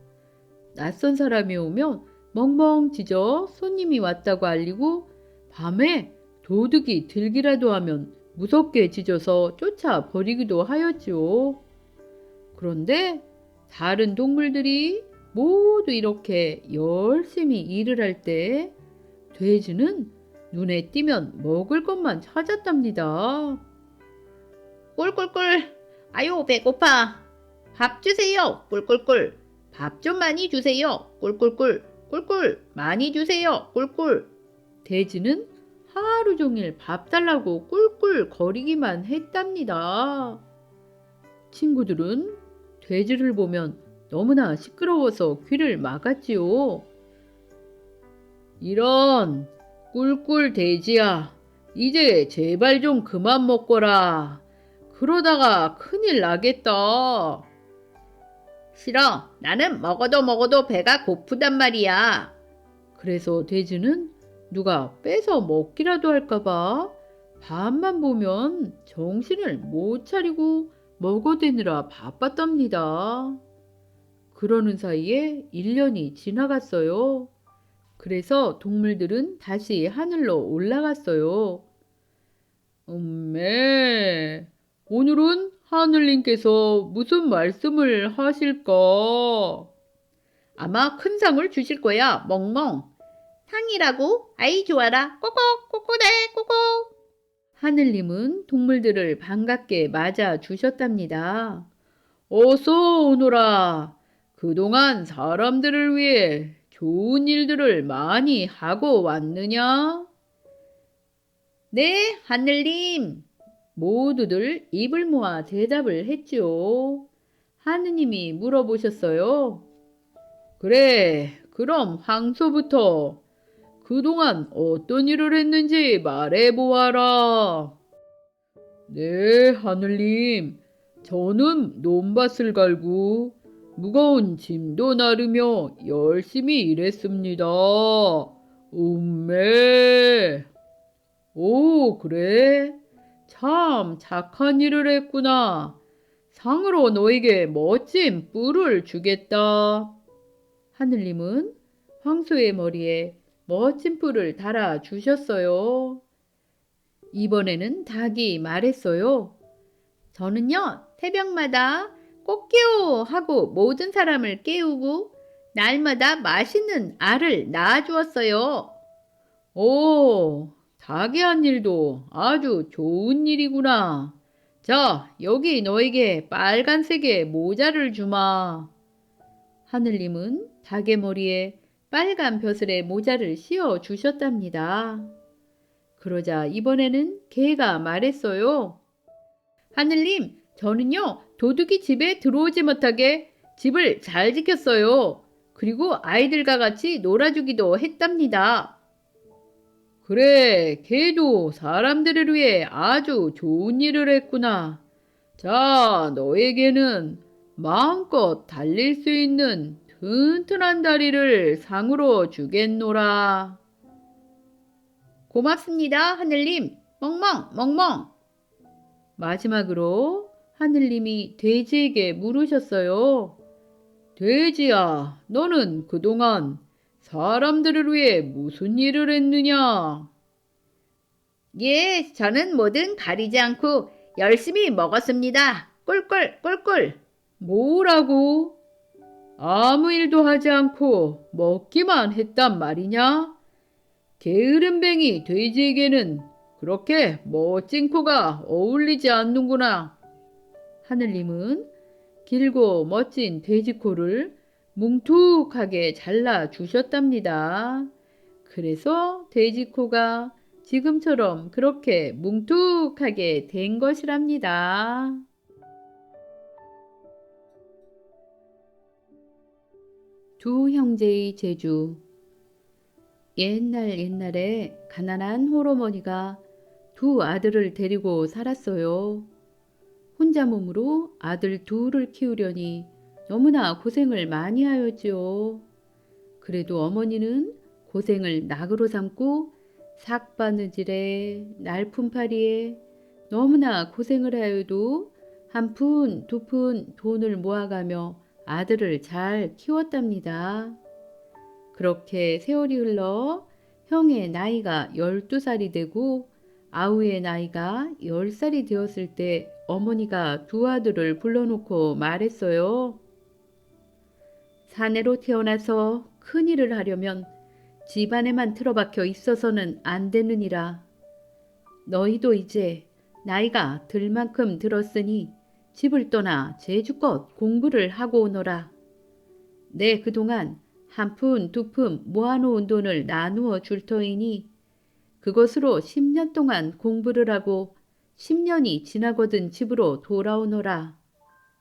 낯선 사람이 오면 멍멍 짖어 손님이 왔다고 알리고 밤에 도둑이 들기라도 하면 무섭게 짖어서 쫓아 버리기도 하였지요. 그런데 다른 동물들이 모두 이렇게 열심히 일을 할 때 돼지는 눈에 띄면 먹을 것만 찾았답니다. 꿀꿀꿀, 아유 배고파. 밥 주세요. 꿀꿀꿀. 밥 좀 많이 주세요. 꿀꿀꿀. 꿀꿀 많이 주세요. 꿀꿀. 돼지는 하루 종일 밥 달라고 꿀꿀 거리기만 했답니다. 친구들은 돼지를 보면 너무나 시끄러워서 귀를 막았지요. 이런 꿀꿀 돼지야, 이제 제발 좀 그만 먹거라. 그러다가 큰일 나겠다. 싫어. 나는 먹어도 배가 고프단 말이야. 그래서 돼지는 누가 뺏어 먹기라도 할까봐 밥만 보면 정신을 못 차리고 먹어대느라 바빴답니다. 그러는 사이에 1년이 지나갔어요. 그래서 동물들은 다시 하늘로 올라갔어요. 오늘은 하늘님께서 무슨 말씀을 하실까? 아마 큰 상을 주실 거야, 멍멍. 상이라고? 아이 좋아라. 꼬꼬 꼬꼬대 꼬꼬. 하늘님은 동물들을 반갑게 맞아 주셨답니다. 어서 오너라. 그동안 사람들을 위해 좋은 일들을 많이 하고 왔느냐? 네, 하늘님. 모두들 입을 모아 대답을 했지요. 하느님이 물어보셨어요. 그래, 그럼 황소부터 그동안 어떤 일을 했는지 말해보아라. 네, 하늘님. 저는 논밭을 갈고 무거운 짐도 나르며 열심히 일했습니다. 음메. 오, 그래? 참 착한 일을 했구나. 상으로 너에게 멋진 뿔을 주겠다. 하늘님은 황소의 머리에 멋진 뿔을 달아 주셨어요. 이번에는 닭이 말했어요. 저는요, 새벽마다 꽃게요 하고 모든 사람을 깨우고 날마다 맛있는 알을 낳아주었어요. 오, 닭이 한 일도 아주 좋은 일이구나. 자, 여기 너에게 빨간색의 모자를 주마. 하늘님은 닭의 머리에 빨간 벼슬의 모자를 씌워 주셨답니다. 그러자 이번에는 개가 말했어요. 하늘님, 저는요, 도둑이 집에 들어오지 못하게 집을 잘 지켰어요. 그리고 아이들과 같이 놀아주기도 했답니다. 그래, 개도 사람들을 위해 아주 좋은 일을 했구나. 자, 너에게는 마음껏 달릴 수 있는 튼튼한 다리를 상으로 주겠노라. 고맙습니다, 하늘님. 멍멍, 멍멍. 마지막으로 하늘님이 돼지에게 물으셨어요. 돼지야, 너는 그동안 사람들을 위해 무슨 일을 했느냐? 예, 저는 뭐든 가리지 않고 열심히 먹었습니다. 꿀꿀, 꿀꿀. 뭐라고? 아무 일도 하지 않고 먹기만 했단 말이냐? 게으름뱅이 돼지에게는 그렇게 멋진 코가 어울리지 않는구나. 하늘님은 길고 멋진 돼지코를 뭉툭하게 잘라 주셨답니다. 그래서 돼지코가 지금처럼 그렇게 뭉툭하게 된 것이랍니다. 두 형제의 재주. 옛날에 가난한 홀어머니가 두 아들을 데리고 살았어요. 혼자 몸으로 아들 둘을 키우려니 너무나 고생을 많이 하였지요. 그래도 어머니는 고생을 낙으로 삼고 삭바느질에 날품팔이에 너무나 고생을 하여도 한 푼, 두 푼 돈을 모아가며 아들을 잘 키웠답니다. 그렇게 세월이 흘러 형의 나이가 12살이 되고 아우의 나이가 10살이 되었을 때 어머니가 두 아들을 불러놓고 말했어요. 사내로 태어나서 큰일을 하려면 집안에만 틀어박혀 있어서는 안 되느니라. 너희도 이제 나이가 들 만큼 들었으니 집을 떠나 제주껏 공부를 하고 오너라. 내 그동안 한 푼, 두 푼 모아놓은 돈을 나누어 줄 터이니 그것으로 10년 동안 공부를 하고 10년이 지나거든 집으로 돌아오너라.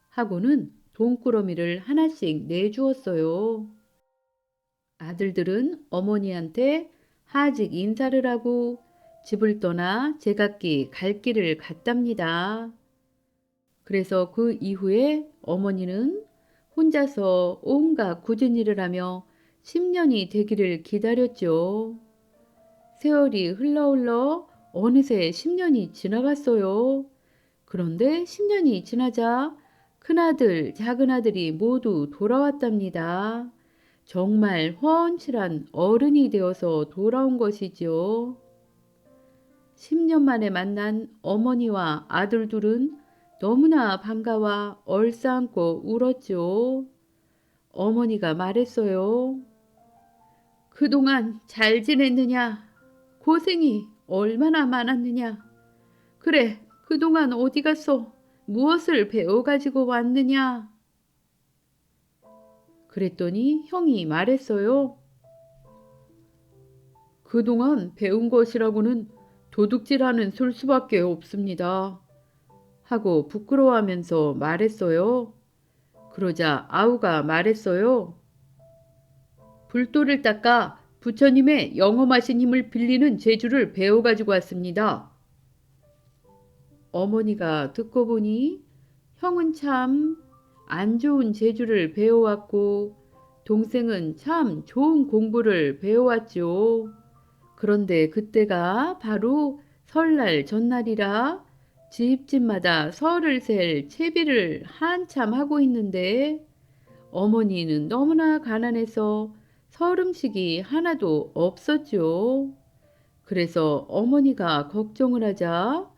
하고는 돈꾸러미를 하나씩 내주었어요. 아들들은 어머니한테 하직 인사를 하고 집을 떠나 제각기 갈 길을 갔답니다. 그래서 그 이후에 어머니는 혼자서 온갖 굳은 일을 하며 10년이 되기를 기다렸죠. 세월이 흘러 어느새 10년이 지나갔어요. 그런데 10년이 지나자 큰아들, 작은아들이 모두 돌아왔답니다. 정말 훤칠한 어른이 되어서 돌아온 것이지요. 10년 만에 만난 어머니와 아들 둘은 너무나 반가워 얼싸안고 울었죠. 어머니가 말했어요. 그동안 잘 지냈느냐? 고생이 얼마나 많았느냐? 그래, 그동안 어디 갔어? 무엇을 배워가지고 왔느냐? 그랬더니 형이 말했어요. 그동안 배운 것이라고는 도둑질하는 술수밖에 없습니다. 하고 부끄러워하면서 말했어요. 그러자 아우가 말했어요. 불도를 닦아 부처님의 영험하신 힘을 빌리는 재주를 배워가지고 왔습니다. 어머니가 듣고 보니 형은 참 안 좋은 재주를 배워왔고 동생은 참 좋은 공부를 배워왔죠. 그런데 그때가 바로 설날 전날이라 집집마다 설을 셀 채비를 한참 하고 있는데 어머니는 너무나 가난해서 설 음식이 하나도 없었죠. 그래서 어머니가 걱정을 하자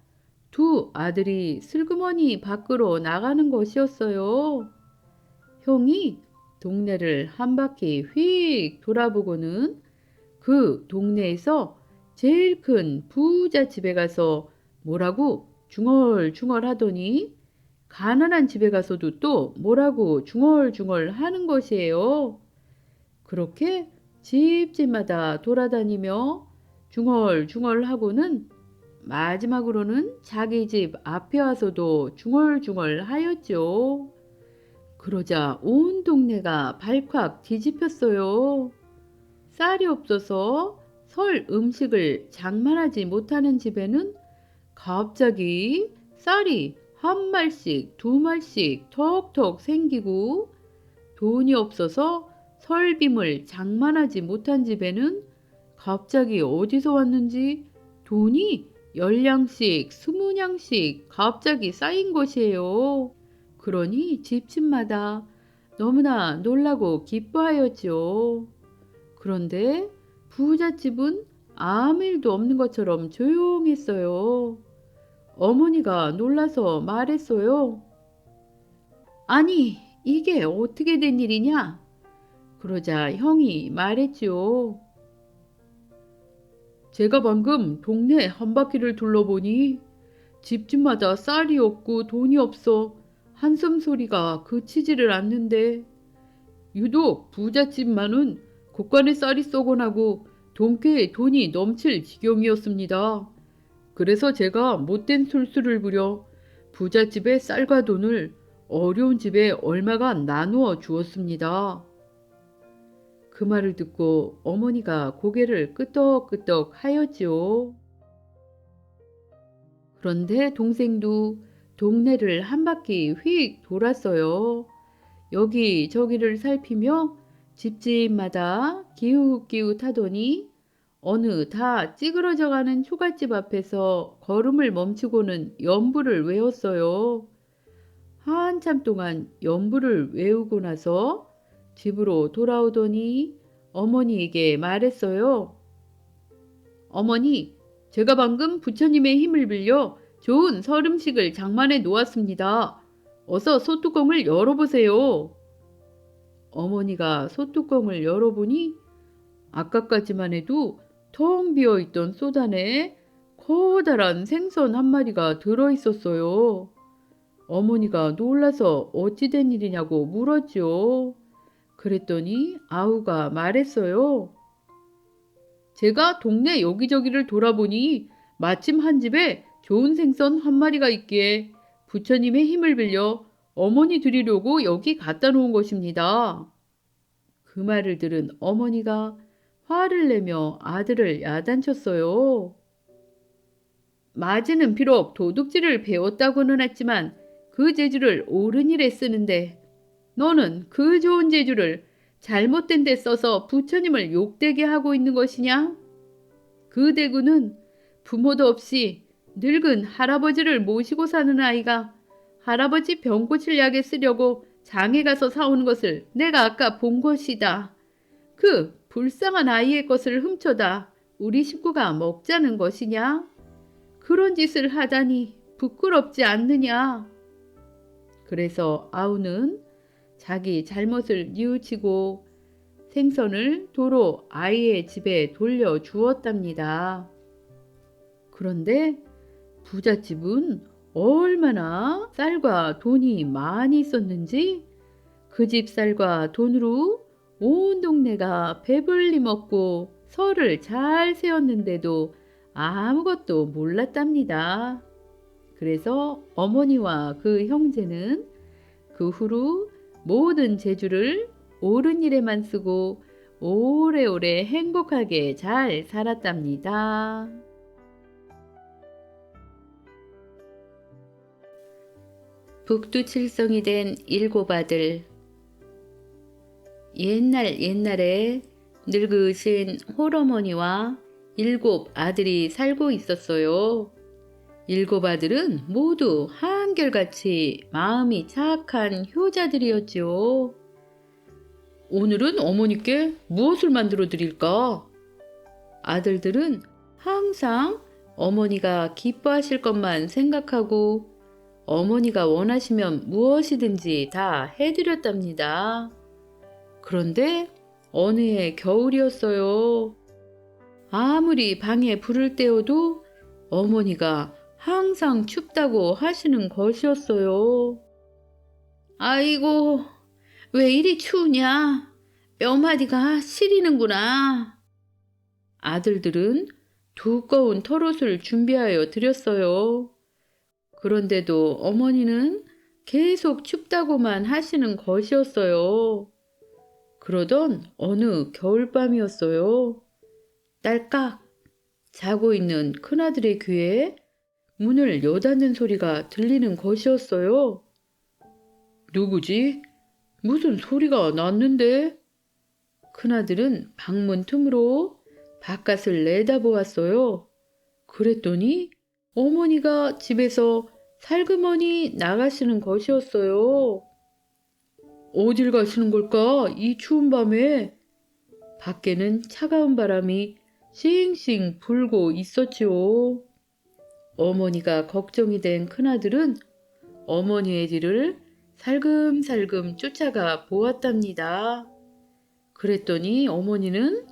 두 아들이 슬그머니 밖으로 나가는 것이었어요. 형이 동네를 한 바퀴 휙 돌아보고는 그 동네에서 제일 큰 부자 집에 가서 뭐라고 중얼중얼 하더니 가난한 집에 가서도 또 뭐라고 중얼중얼 하는 것이에요. 그렇게 집집마다 돌아다니며 중얼중얼 하고는 마지막으로는 자기 집 앞에 와서도 중얼중얼 하였죠. 그러자 온 동네가 발칵 뒤집혔어요. 쌀이 없어서 설 음식을 장만하지 못하는 집에는 갑자기 쌀이 한 말씩 두 말씩 턱턱 생기고, 돈이 없어서 설빔을 장만하지 못한 집에는 갑자기 어디서 왔는지 돈이 10냥씩 20냥씩 갑자기 쌓인 것이에요. 그러니 집집마다 너무나 놀라고 기뻐하였죠. 그런데 부잣집은 아무 일도 없는 것처럼 조용했어요. 어머니가 놀라서 말했어요. 아니, 이게 어떻게 된 일이냐? 그러자 형이 말했죠. 제가 방금 동네 한 바퀴를 둘러보니 집집마다 쌀이 없고 돈이 없어 한숨 소리가 그치지를 않는데, 유독 부잣집만은 곳간에 쌀이 썩어나고 돈께에 돈이 넘칠 지경이었습니다. 그래서 제가 못된 술수를 부려 부잣집의 쌀과 돈을 어려운 집에 얼마간 나누어 주었습니다. 그 말을 듣고 어머니가 고개를 끄덕끄덕 하였지요. 그런데 동생도 동네를 한 바퀴 휙 돌았어요. 여기저기를 살피며 집집마다 기웃기웃하더니 어느 다 찌그러져가는 초가집 앞에서 걸음을 멈추고는 연부를 외웠어요. 한참 동안 연부를 외우고 나서 집으로 돌아오더니 어머니에게 말했어요. 어머니, 제가 방금 부처님의 힘을 빌려 좋은 설 음식을 장만해 놓았습니다. 어서 소뚜껑을 열어보세요. 어머니가 소뚜껑을 열어보니 아까까지만 해도 텅 비어있던 솥안에 커다란 생선 한 마리가 들어있었어요. 어머니가 놀라서 어찌 된 일이냐고 물었죠. 그랬더니 아우가 말했어요. 제가 동네 여기저기를 돌아보니 마침 한 집에 좋은 생선 한 마리가 있기에 부처님의 힘을 빌려 어머니 드리려고 여기 갖다 놓은 것입니다. 그 말을 들은 어머니가 화를 내며 아들을 야단쳤어요. 마지는 비록 도둑질을 배웠다고는 했지만 그 재주를 옳은 일에 쓰는데 너는 그 좋은 재주를 잘못된 데 써서 부처님을 욕되게 하고 있는 것이냐? 그 대구는 부모도 없이 늙은 할아버지를 모시고 사는 아이가 할아버지 병 고칠 약에 쓰려고 장에 가서 사오는 것을 내가 아까 본 것이다. 그 불쌍한 아이의 것을 훔쳐다 우리 식구가 먹자는 것이냐? 그런 짓을 하다니 부끄럽지 않느냐? 그래서 아우는 자기 잘못을 뉘우치고 생선을 도로 아이의 집에 돌려주었답니다. 그런데 부잣집은 얼마나 쌀과 돈이 많이 있었는지 그 집 쌀과 돈으로 온 동네가 배불리 먹고 설을 잘 세웠는데도 아무것도 몰랐답니다. 그래서 어머니와 그 형제는 그 후로 모든 재주를 옳은 일에만 쓰고 오래오래 행복하게 잘 살았답니다. 북두칠성이 된 일곱 아들. 옛날에 늙으신 홀어머니와 일곱 아들이 살고 있었어요. 일곱 아들은 모두 한결같이 마음이 착한 효자들이었지요. 오늘은 어머니께 무엇을 만들어 드릴까? 아들들은 항상 어머니가 기뻐하실 것만 생각하고 어머니가 원하시면 무엇이든지 다 해드렸답니다. 그런데 어느 해 겨울이었어요. 아무리 방에 불을 때워도 어머니가 항상 춥다고 하시는 것이었어요. 아이고, 왜 이리 추우냐? 뼈마디가 시리는구나. 아들들은 두꺼운 털옷을 준비하여 드렸어요. 그런데도 어머니는 계속 춥다고만 하시는 것이었어요. 그러던 어느 겨울밤이었어요. 딸깍 자고 있는 큰아들의 귀에 문을 여닫는 소리가 들리는 것이었어요. 누구지? 무슨 소리가 났는데? 큰아들은 방문 틈으로 바깥을 내다보았어요. 그랬더니 어머니가 집에서 살그머니 나가시는 것이었어요. 어딜 가시는 걸까? 이 추운 밤에. 밖에는 차가운 바람이 싱싱 불고 있었지요. 어머니가 걱정이 된 큰아들은 어머니의 뒤를 살금살금 쫓아가 보았답니다. 그랬더니 어머니는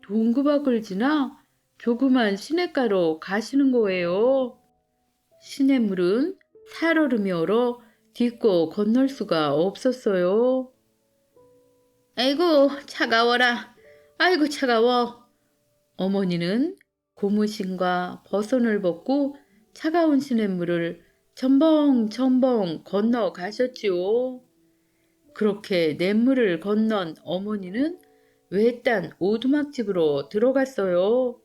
동구박을 지나 조그만 시냇가로 가시는 거예요. 시냇물은 살얼음이 얼어 딛고 건널 수가 없었어요. 아이고 차가워라. 아이고 차가워. 어머니는 고무신과 버선을 벗고 차가운 시냇물을 첨벙첨벙 건너 가셨지요. 그렇게 냇물을 건넌 어머니는 외딴 오두막집으로 들어갔어요.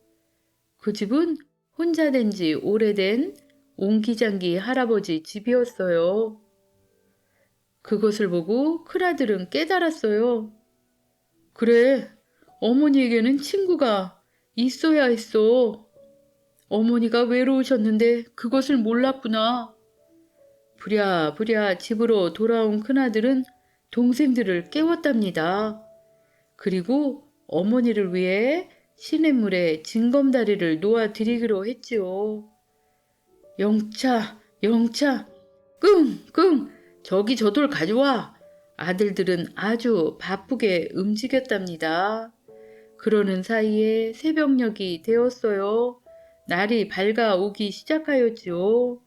그 집은 혼자 된 지 오래된 옹기장기 할아버지 집이었어요. 그것을 보고 큰아들은 깨달았어요. 그래, 어머니에게는 친구가 있어야 했어. 어머니가 외로우셨는데 그것을 몰랐구나. 부랴부랴 집으로 돌아온 큰아들은 동생들을 깨웠답니다. 그리고 어머니를 위해 시냇물에 징검다리를 놓아드리기로 했지요. 영차, 영차, 끙, 저기 저 돌 가져와. 아들들은 아주 바쁘게 움직였답니다. 그러는 사이에 새벽녘이 되었어요. 날이 밝아오기 시작하였지요.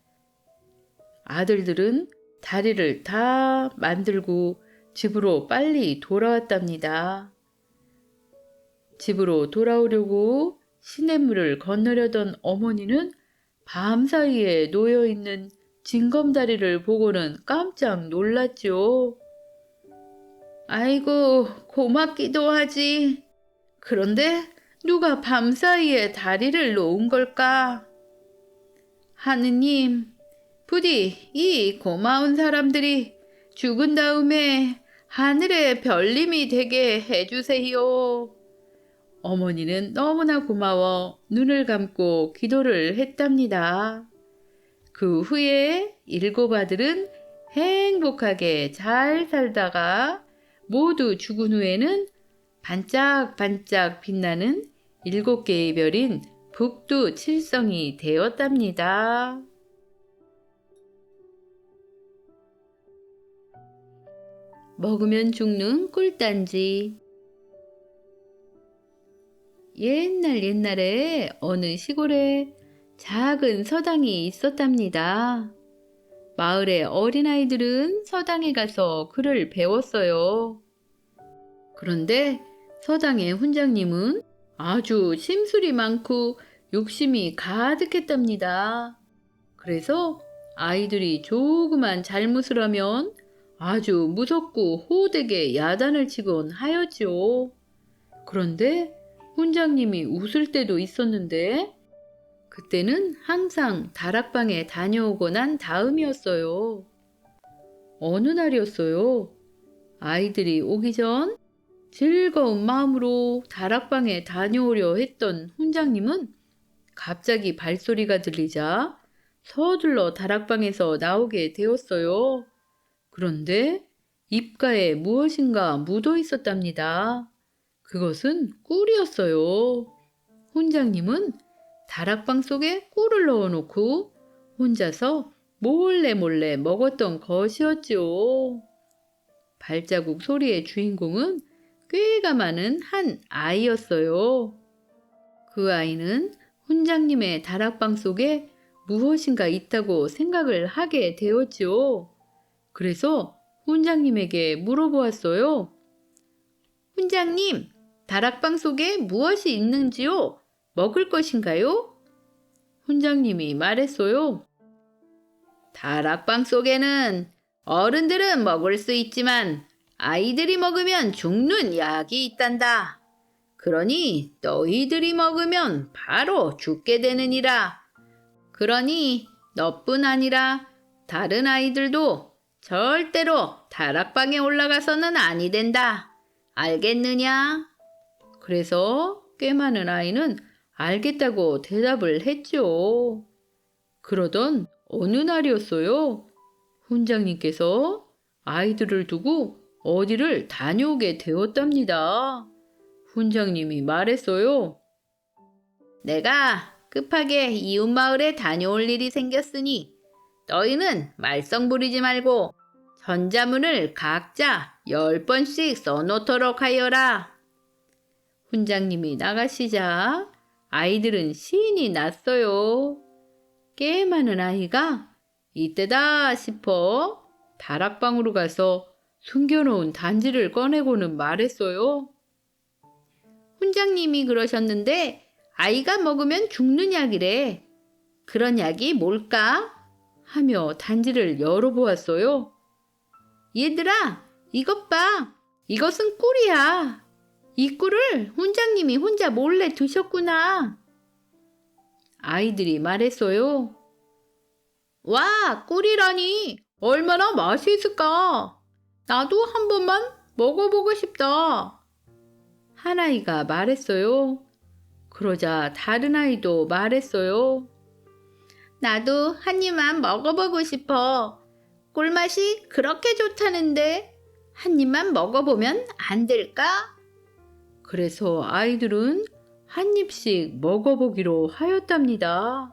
아들들은 다리를 다 만들고 집으로 빨리 돌아왔답니다. 집으로 돌아오려고 시냇물을 건너려던 어머니는 밤사이에 놓여있는 징검다리를 보고는 깜짝 놀랐죠. 아이고 고맙기도 하지. 그런데 누가 밤사이에 다리를 놓은 걸까? 하느님, 부디 이 고마운 사람들이 죽은 다음에 하늘의 별님이 되게 해주세요. 어머니는 너무나 고마워 눈을 감고 기도를 했답니다. 그 후에 7 아들은 행복하게 잘 살다가 모두 죽은 후에는 반짝반짝 빛나는 7개의 별인 북두칠성이 되었답니다. 먹으면 죽는 꿀단지. 옛날에 어느 시골에 작은 서당이 있었답니다. 마을의 어린아이들은 서당에 가서 글을 배웠어요. 그런데 서당의 훈장님은 아주 심술이 많고 욕심이 가득했답니다. 그래서 아이들이 조그만 잘못을 하면 아주 무섭고 호되게 야단을 치곤 하였지요. 그런데 훈장님이 웃을 때도 있었는데 그때는 항상 다락방에 다녀오고 난 다음이었어요. 어느 날이었어요. 아이들이 오기 전 즐거운 마음으로 다락방에 다녀오려 했던 훈장님은 갑자기 발소리가 들리자 서둘러 다락방에서 나오게 되었어요. 그런데 입가에 무엇인가 묻어 있었답니다. 그것은 꿀이었어요. 훈장님은 다락방 속에 꿀을 넣어놓고 혼자서 몰래 몰래 먹었던 것이었죠. 발자국 소리의 주인공은 꾀가 많은 한 아이였어요. 그 아이는 훈장님의 다락방 속에 무엇인가 있다고 생각을 하게 되었지요. 그래서 훈장님에게 물어보았어요. 훈장님, 다락방 속에 무엇이 있는지요? 먹을 것인가요? 훈장님이 말했어요. 다락방 속에는 어른들은 먹을 수 있지만 아이들이 먹으면 죽는 약이 있단다. 그러니 너희들이 먹으면 바로 죽게 되느니라. 그러니 너뿐 아니라 다른 아이들도 절대로 다락방에 올라가서는 아니 된다. 알겠느냐? 그래서 꽤 많은 아이는 알겠다고 대답을 했죠. 그러던 어느 날이었어요. 훈장님께서 아이들을 두고 어디를 다녀오게 되었답니다. 훈장님이 말했어요. 내가 급하게 이웃 마을에 다녀올 일이 생겼으니 너희는 말썽 부리지 말고 전자문을 각자 10번씩 써놓도록 하여라. 훈장님이 나가시자 아이들은 신이 났어요. 꽤 많은 아이가 이때다 싶어 다락방으로 가서 숨겨놓은 단지를 꺼내고는 말했어요. 훈장님이 그러셨는데 아이가 먹으면 죽는 약이래. 그런 약이 뭘까? 하며 단지를 열어보았어요. 얘들아, 이것 봐. 이것은 꿀이야. 이 꿀을 훈장님이 혼자 몰래 드셨구나. 아이들이 말했어요. 와, 꿀이라니. 얼마나 맛이 있을까? 나도 한 번만 먹어보고 싶다. 한 아이가 말했어요. 그러자 다른 아이도 말했어요. 나도 한 입만 먹어보고 싶어. 꿀맛이 그렇게 좋다는데 한 입만 먹어보면 안 될까? 그래서 아이들은 한 입씩 먹어보기로 하였답니다.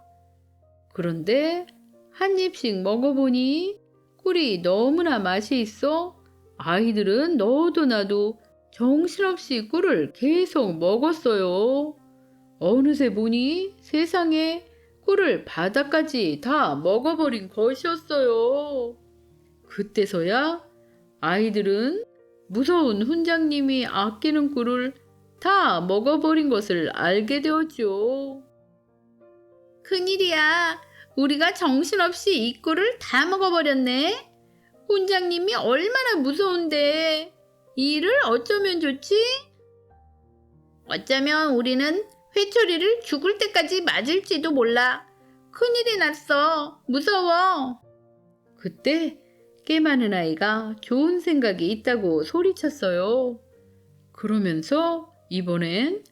그런데 한 입씩 먹어보니 꿀이 너무나 맛이 있어 아이들은 너도 나도 정신없이 꿀을 계속 먹었어요. 어느새 보니 세상에 꿀을 바닥까지 다 먹어버린 것이었어요. 그때서야 아이들은 무서운 훈장님이 아끼는 꿀을 다 먹어버린 것을 알게 되었죠. 큰일이야. 우리가 정신없이 이 꿀을 다 먹어버렸네. 훈장님이 얼마나 무서운데. 이 일을 어쩌면 좋지? 어쩌면 우리는 회초리를 죽을 때까지 맞을지도 몰라. 큰일이 났어. 무서워. 그때 꽤 많은 아이가 좋은 생각이 있다고 소리쳤어요. 그러면서 이번엔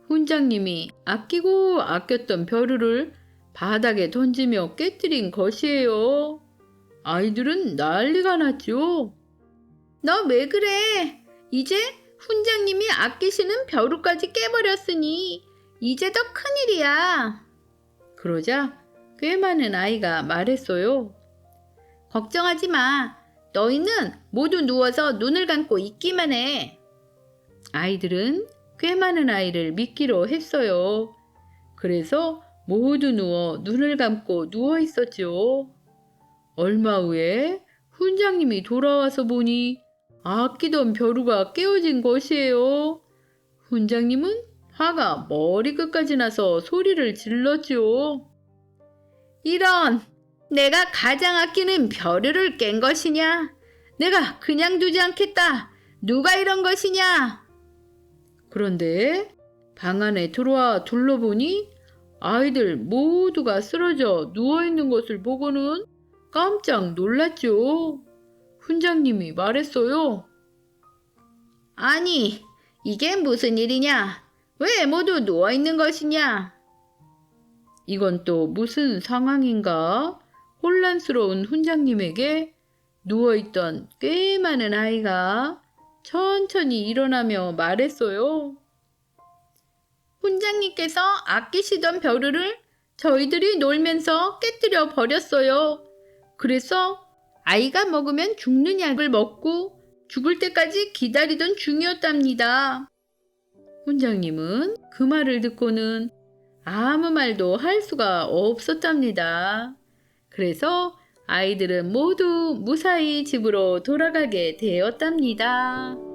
훈장님이 아끼고 아꼈던 벼루를 바닥에 던지며 깨뜨린 것이에요. 아이들은 난리가 났죠. 너 왜 그래? 이제 훈장님이 아끼시는 벼루까지 깨버렸으니 이제 더 큰일이야. 그러자 꽤 많은 아이가 말했어요. 걱정하지 마. 너희는 모두 누워서 눈을 감고 있기만 해. 아이들은 꽤 많은 아이를 믿기로 했어요. 그래서 모두 누워 눈을 감고 누워 있었죠. 얼마 후에 훈장님이 돌아와서 보니 아끼던 벼루가 깨어진 것이에요. 훈장님은 화가 머리끝까지 나서 소리를 질렀죠. 이런! 내가 가장 아끼는 벼루를 깬 것이냐? 내가 그냥 두지 않겠다. 누가 이런 것이냐? 그런데 방 안에 들어와 둘러보니 아이들 모두가 쓰러져 누워있는 것을 보고는 깜짝 놀랐죠. 훈장님이 말했어요. 아니, 이게 무슨 일이냐? 왜 모두 누워있는 것이냐? 이건 또 무슨 상황인가? 혼란스러운 훈장님에게 누워있던 꽤 많은 아이가 천천히 일어나며 말했어요. 훈장님께서 아끼시던 벼르를 저희들이 놀면서 깨뜨려 버렸어요. 그래서 아이가 먹으면 죽는 약을 먹고 죽을 때까지 기다리던 중이었답니다. 훈장님은 그 말을 듣고는 아무 말도 할 수가 없었답니다. 그래서 아이들은 모두 무사히 집으로 돌아가게 되었답니다.